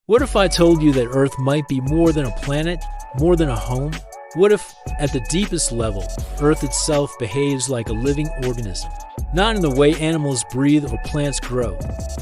What if I told you that Earth might be more than a planet, more than a home? What if, at the deepest level, Earth itself behaves like a living organism? Not in the way animals breathe or plants grow,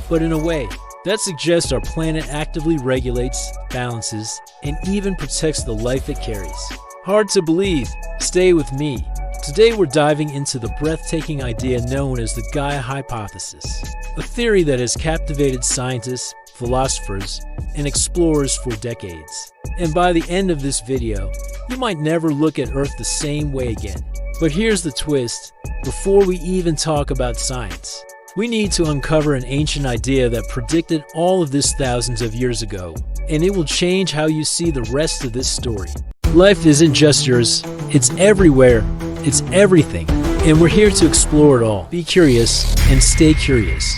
but in a way that suggests our planet actively regulates, balances, and even protects the life it carries. Hard to believe. Stay with me. Today we're diving into the breathtaking idea known as the Gaia hypothesis, a theory that has captivated scientists, philosophers, and explorers for decades. And by the end of this video, you might never look at Earth the same way again. But here's the twist. Before we even talk about science, we need to uncover an ancient idea that predicted all of this thousands of years ago, and it will change how you see the rest of this story. Life isn't just yours, it's everywhere, it's everything, and we're here to explore it all. Be curious and stay curious.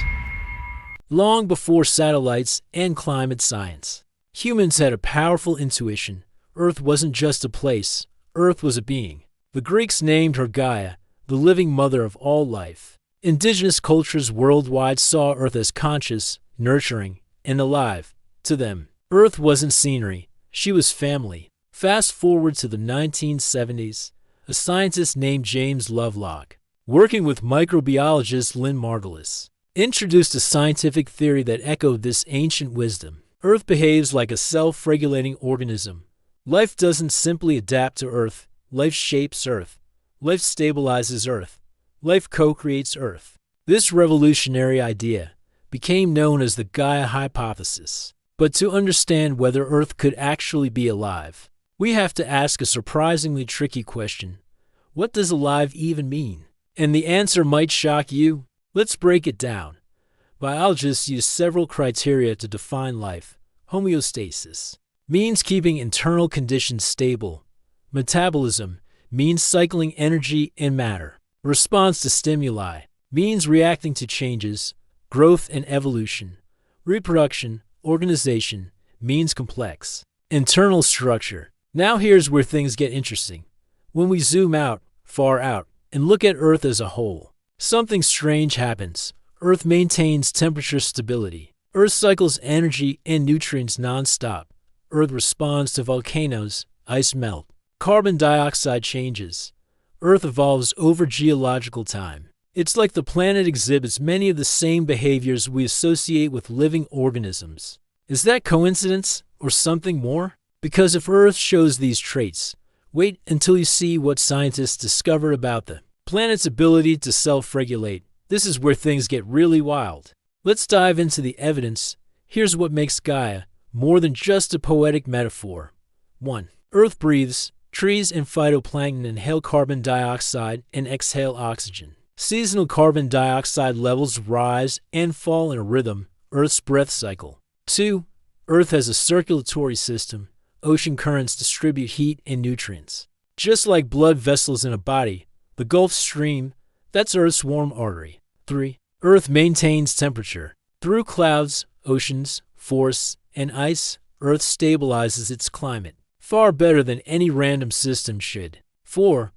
Long before satellites and climate science, humans had a powerful intuition. Earth wasn't just a place, Earth was a being. The Greeks named her Gaia, the living mother of all life. Indigenous cultures worldwide saw Earth as conscious, nurturing, and alive. To them, Earth wasn't scenery, she was family. Fast forward to the 1970s, a scientist named James Lovelock, working with microbiologist Lynn Margulis, introduced a scientific theory that echoed this ancient wisdom. Earth behaves like a self-regulating organism. Life doesn't simply adapt to Earth, life shapes Earth. Life stabilizes Earth. Life co-creates Earth. This revolutionary idea became known as the Gaia hypothesis. But to understand whether Earth could actually be alive, we have to ask a surprisingly tricky question. What does alive even mean? And the answer might shock you. Let's break it down. Biologists use several criteria to define life. Homeostasis means keeping internal conditions stable. Metabolism means cycling energy and matter. Response to stimuli means reacting to changes. Growth and evolution. Reproduction, organization means complex. Internal structure. Now here's where things get interesting. When we zoom out, far out, and look at Earth as a whole, something strange happens. Earth maintains temperature stability. Earth cycles energy and nutrients non-stop. Earth responds to volcanoes, ice melt. Carbon dioxide changes. Earth evolves over geological time. It's like the planet exhibits many of the same behaviors we associate with living organisms. Is that coincidence or something more? Because if Earth shows these traits, wait until you see what scientists discovered about the planet's ability to self-regulate. This is where things get really wild. Let's dive into the evidence. Here's what makes Gaia more than just a poetic metaphor. 1. Earth breathes. Trees and phytoplankton inhale carbon dioxide and exhale oxygen. Seasonal carbon dioxide levels rise and fall in a rhythm, Earth's breath cycle. 2. Earth has a circulatory system. Ocean currents distribute heat and nutrients. Just like blood vessels in a body, the Gulf Stream, that's Earth's warm artery. 3. Earth maintains temperature. Through clouds, oceans, forests, and ice, Earth stabilizes its climate. Far better than any random system should. 4.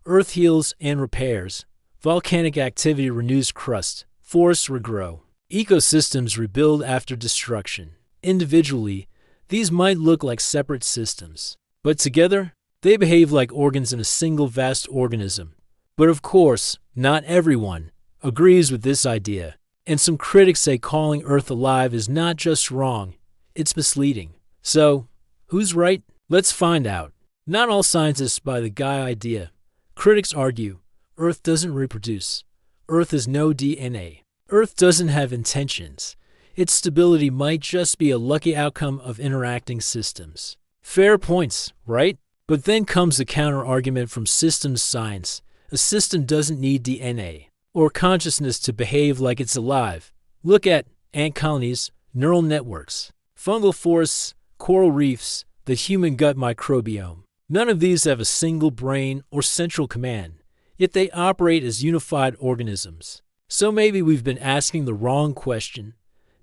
Earth heals and repairs. Volcanic activity renews crust. Forests regrow. Ecosystems rebuild after destruction. Individually, these might look like separate systems, but together, they behave like organs in a single vast organism. But of course, not everyone agrees with this idea, and some critics say calling Earth alive is not just wrong, it's misleading. So, who's right? Let's find out. Not all scientists buy the Gaia idea. Critics argue, Earth doesn't reproduce. Earth has no DNA. Earth doesn't have intentions. Its stability might just be a lucky outcome of interacting systems. Fair points, right? But then comes the counter-argument from systems science. A system doesn't need DNA or consciousness to behave like it's alive. Look at ant colonies, neural networks, fungal forests, coral reefs, the human gut microbiome. None of these have a single brain or central command, yet they operate as unified organisms. So maybe we've been asking the wrong question.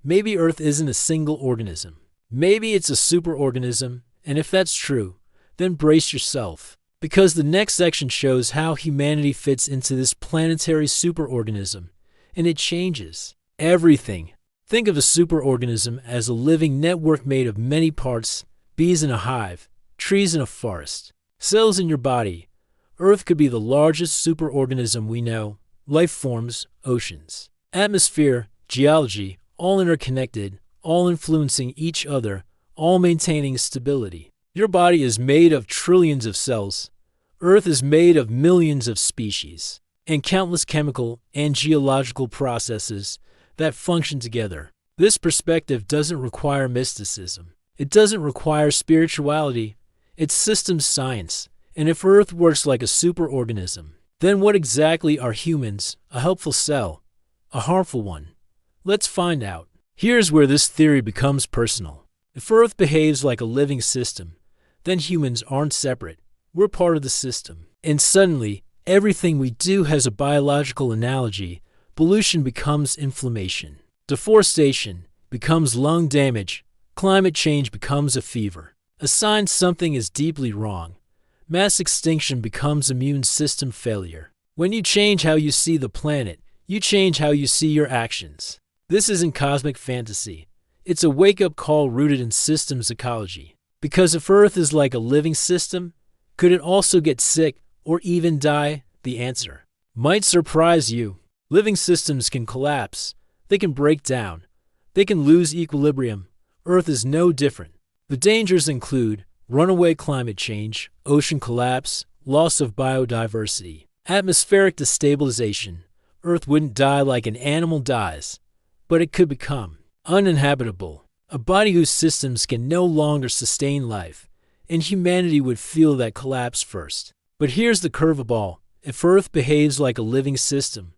Maybe Earth isn't a single organism. Maybe it's a superorganism, and if that's true, then brace yourself. Because the next section shows how humanity fits into this planetary superorganism, and it changes everything. Think of a superorganism as a living network made of many parts: bees in a hive, trees in a forest, cells in your body. Earth could be the largest superorganism we know. Life forms, oceans, atmosphere, geology, all interconnected, all influencing each other, all maintaining stability. Your body is made of trillions of cells. Earth is made of millions of species and countless chemical and geological processes that function together. This perspective doesn't require mysticism. It doesn't require spirituality. It's systems science. And if Earth works like a superorganism, then what exactly are humans? A helpful cell? A harmful one? Let's find out. Here's where this theory becomes personal. If Earth behaves like a living system, then humans aren't separate. We're part of the system. And suddenly, everything we do has a biological analogy. Pollution becomes inflammation. Deforestation becomes lung damage. Climate change becomes a fever, a sign something is deeply wrong. Mass extinction becomes immune system failure. When you change how you see the planet, you change how you see your actions. This isn't cosmic fantasy. It's a wake-up call rooted in systems ecology. Because if Earth is like a living system, could it also get sick or even die? The answer might surprise you. Living systems can collapse. They can break down. They can lose equilibrium. Earth is no different. The dangers include runaway climate change, ocean collapse, loss of biodiversity, atmospheric destabilization. Earth wouldn't die like an animal dies, but it could become uninhabitable. A body whose systems can no longer sustain life, and humanity would feel that collapse first. But here's the curveball. If Earth behaves like a living system,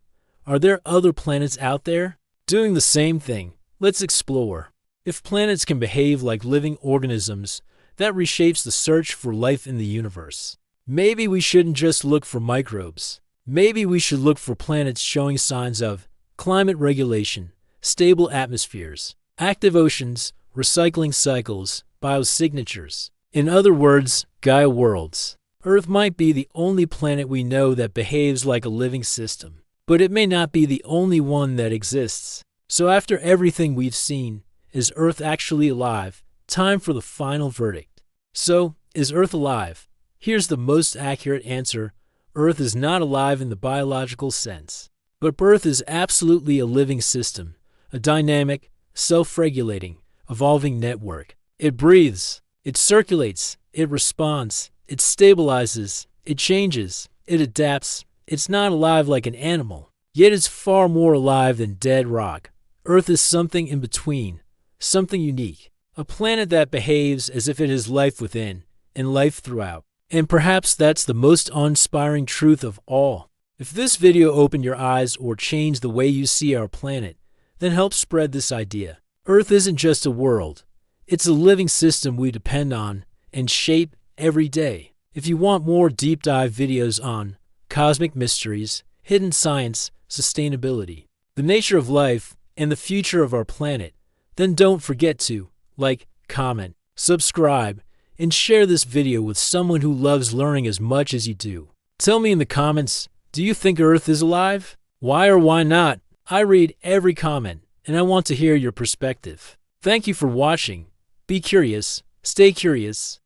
are there other planets out there doing the same thing? Let's explore. If planets can behave like living organisms, that reshapes the search for life in the universe. Maybe we shouldn't just look for microbes. Maybe we should look for planets showing signs of climate regulation, stable atmospheres, active oceans, recycling cycles, biosignatures. In other words, Gaia worlds. Earth might be the only planet we know that behaves like a living system, but it may not be the only one that exists. So after everything we've seen, is Earth actually alive? Time for the final verdict. So, is Earth alive? Here's the most accurate answer. Earth is not alive in the biological sense. But Earth is absolutely a living system, a dynamic, self-regulating, evolving network. It breathes, it circulates, it responds, it stabilizes, it changes, it adapts. It's not alive like an animal, yet it's far more alive than dead rock. Earth is something in between, something unique. A planet that behaves as if it has life within and life throughout. And perhaps that's the most awe-inspiring truth of all. If this video opened your eyes or changed the way you see our planet, then help spread this idea. Earth isn't just a world. It's a living system we depend on and shape every day. If you want more deep dive videos on cosmic mysteries, hidden science, sustainability, the nature of life, and the future of our planet, then don't forget to like, comment, subscribe, and share this video with someone who loves learning as much as you do. Tell me in the comments, do you think Earth is alive? Why or why not? I read every comment, and I want to hear your perspective. Thank you for watching. Be curious, stay curious,